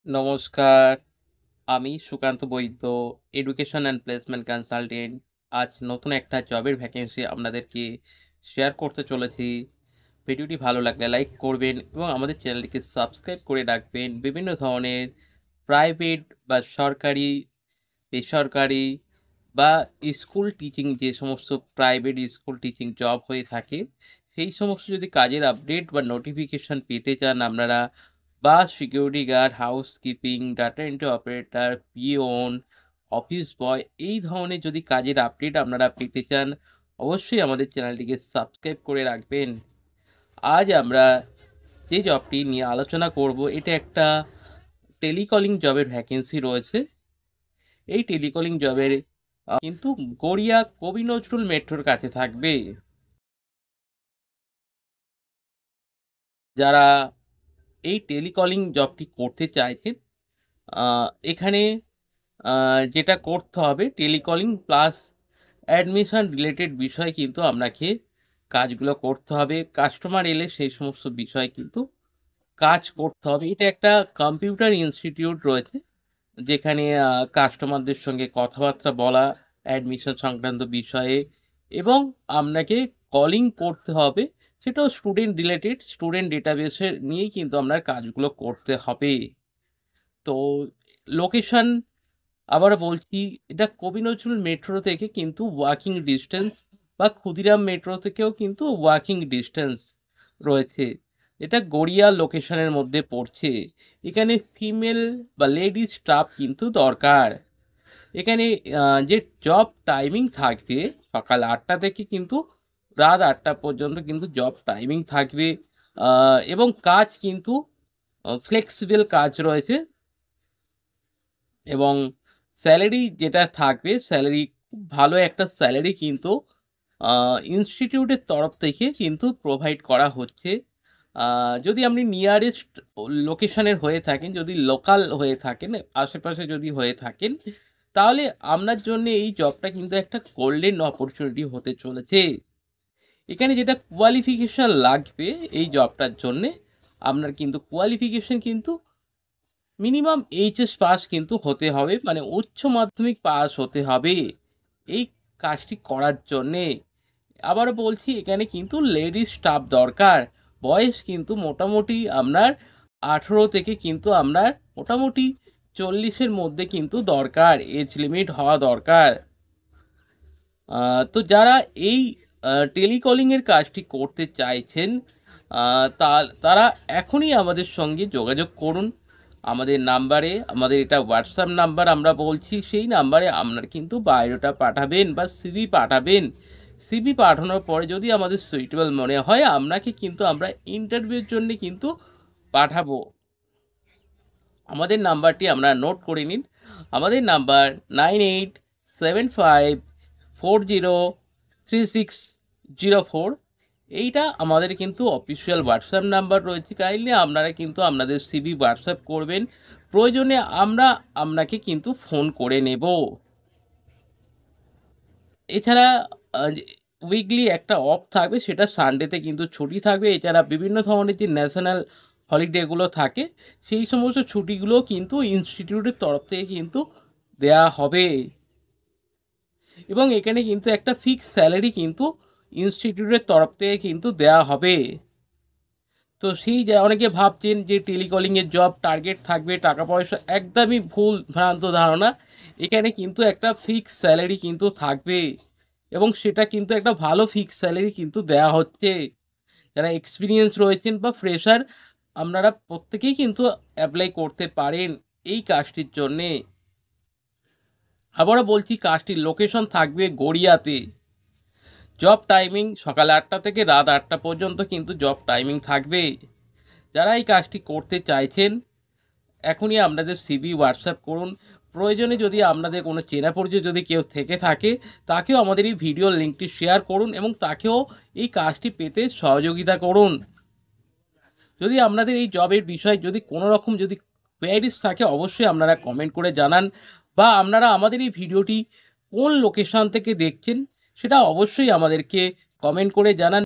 নমস্কার, আমি সুকান্ত বৈদ্য, education and placement consultant. আজ নতুন একটা জবের ভ্যাকেন্সি আপনাদেরকে শেয়ার করতে চলেছি। ভিডিওটি ভালো লাগলে লাইক করবেন এবং আমাদের চ্যানেলটিকে সাবস্ক্রাইব করে রাখবেন। বিভিন্ন ধরনের প্রাইভেট বা সরকারি, বেসরকারি বা স্কুল টিচিং যে সমস্ত প্রাইভেট স্কুল টিচিং জব হয়ে থাকে, সেই সমস্ত যদি কাজের আপডেট বা নোটিফিকেশন পেতে চান আপনারা বা security guard, housekeeping, data entry operator, peon, office boy এই ধরনের যদি কাজের আপডেট আপনারা পেতে চান, অবশ্যই আমাদের চ্যানেলটিকে সাবস্ক্রাইব করে রাখবেন। আজ আমরা যে জবটি নিয়ে আলোচনা করব, এটা একটা টেলিকলিং জবের ভ্যাকেন্সি রয়েছে। এই টেলিকলিং জবের কিন্তু গড়িয়া কবি নজরুল মেট্রোর কাছে থাকবে। যারা এই টেলিকলিং জবটি করতে চাইছেন, এখানে যেটা করতে হবে টেলিকলিং প্লাস অ্যাডমিশন রিলেটেড বিষয় কিন্তু আপনাকে কাজগুলো করতে হবে। কাস্টমার এলে সেই সমস্ত বিষয় কিন্তু কাজ করতে হবে। এটা একটা কম্পিউটার ইনস্টিটিউট রয়েছে, যেখানে কাস্টমারদের সঙ্গে কথাবার্তা বলা, অ্যাডমিশন সংক্রান্ত বিষয়ে এবং আপনাকে কলিং করতে হবে। সেটাও স্টুডেন্ট রিলেটেড, স্টুডেন্ট ডেটাবেসের নিয়েই কিন্তু আপনার কাজগুলো করতে হবে। তো লোকেশন আবারও বলছি, এটা কবি নজরুল মেট্রো থেকে কিন্তু ওয়াকিং ডিসট্যান্স বা ক্ষুদিরাম মেট্রো থেকেও কিন্তু ওয়াকিং ডিসট্যান্স রয়েছে। এটা গড়িয়া লোকেশনের মধ্যে পড়ছে। এখানে ফিমেল বা লেডি স্টাফ কিন্তু দরকার। এখানে যে জব টাইমিং থাকবে সকাল ৮টা থেকে কিন্তু রাত ৮টা পর্যন্ত কিন্তু জব টাইমিং থাকবে। এবং কাজ কিন্তু ফ্লেক্সিবল কাজ রয়েছে এবং স্যালারি যেটা থাকবে, স্যালারি খুব ভালো একটা স্যালারি কিন্তু ইনস্টিটিউটের তরফ থেকে কিন্তু প্রোভাইড করা হচ্ছে। যদি আপনি নিয়ারেস্ট লোকেশনের হয়ে থাকেন, যদি লোকাল হয়ে থাকেন, আশেপাশে যদি হয়ে থাকেন, তাহলে আপনার জন্যে এই জবটা কিন্তু একটা গোল্ডেন অপরচুনিটি হতে চলেছে। এখানে যেটা কোয়ালিফিকেশন লাগবে এই জবটার জন্যে, আপনার কিন্তু কোয়ালিফিকেশন কিন্তু মিনিমাম এইচএস পাস কিন্তু হতে হবে, মানে উচ্চ মাধ্যমিক পাস হতে হবে এই কাজটি করার জন্যে। আবারও বলছি, এখানে কিন্তু লেডিস স্টাফ দরকার। বয়স কিন্তু মোটামুটি আপনার 18 থেকে কিন্তু আপনার মোটামুটি 40-এর মধ্যে কিন্তু দরকার, এজ লিমিট হওয়া দরকার। তো যারা এই টেলিকলিংয়ের কাজটি করতে চাইছেন, তারা এখনই আমাদের সঙ্গে যোগাযোগ করুন। আমাদের নাম্বারে, আমাদের এটা হোয়াটসঅ্যাপ নাম্বার আমরা বলছি, সেই নাম্বারে আপনার কিন্তু বায়োডাটা পাঠাবেন বা সিভি পাঠাবেন। সিভি পাঠানোর পরে যদি আমাদের সুইটেবল মনে হয়, আপনাকে কিন্তু আমরা ইন্টারভিউর জন্যে কিন্তু পাঠাবো। আমাদের নাম্বারটি আপনারা নোট করে নিন। আমাদের নাম্বার 9875403604। এইটা আমাদের কিন্তু অফিসিয়াল হোয়াটসঅ্যাপ নাম্বার রয়েছে। কাইন্ডলি আপনারা কিন্তু আপনাদের সিভি হোয়াটসঅ্যাপ করবেন। প্রয়োজনে আমরা আপনাকে কিন্তু ফোন করে নেব। এছাড়া যে উইকলি একটা অফ থাকবে, সেটা সানডেতে কিন্তু ছুটি থাকবে। এছাড়া বিভিন্ন ধরনের যে ন্যাশনাল হলিডেগুলো থাকে, সেই সমস্ত ছুটিগুলোও কিন্তু ইনস্টিটিউটের তরফ থেকে কিন্তু দেয়া হবে এবং এখানে কিন্তু একটা ফিক্সড স্যালারি কিন্তু ইনস্টিটিউটের তরফ থেকে কিন্তু দেয়া হবে। তো সেই যে অনেকে ভাবছেন যে টেলিকলিংয়ের জব টার্গেট থাকবে, টাকা পয়সা, একদমই ভুল ভ্রান্ত ধারণা। এখানে কিন্তু একটা ফিক্সড স্যালারি কিন্তু থাকবে এবং সেটা কিন্তু একটা ভালো ফিক্সড স্যালারি কিন্তু দেয়া হচ্ছে। যারা এক্সপিরিয়েন্স রয়েছেন বা ফ্রেশার, আপনারা প্রত্যেকেই কিন্তু অ্যাপ্লাই করতে পারেন এই কাজটির জন্যে। আবারও বলছি, কাজটির লোকেশন থাকবে গড়িয়াতে। জব টাইমিং সকাল ৮টা থেকে রাত ৮টা পর্যন্ত কিন্তু জব টাইমিং থাকবে। যারা এই কাজটি করতে চাইছেন, এখনই আপনাদের সিভি হোয়াটসঅ্যাপ করুন। প্রয়োজনে যদি আপনাদের কোনো চেনা পরিচিত যদি কেউ থেকে থাকে, তাকেও আমাদের এই ভিডিওর লিঙ্কটি শেয়ার করুন এবং তাকেও এই কাজটি পেতে সহযোগিতা করুন। যদি আপনাদের এই জবের বিষয়ে যদি কোনো রকম যদি কোয়ারিজ থাকে, অবশ্যই আপনারা কমেন্ট করে জানান বা আপনারা আমাদের এই ভিডিওটি কোন লোকেশন থেকে দেখছেন, সেটা অবশ্যই আমাদেরকে কমেন্ট করে জানান।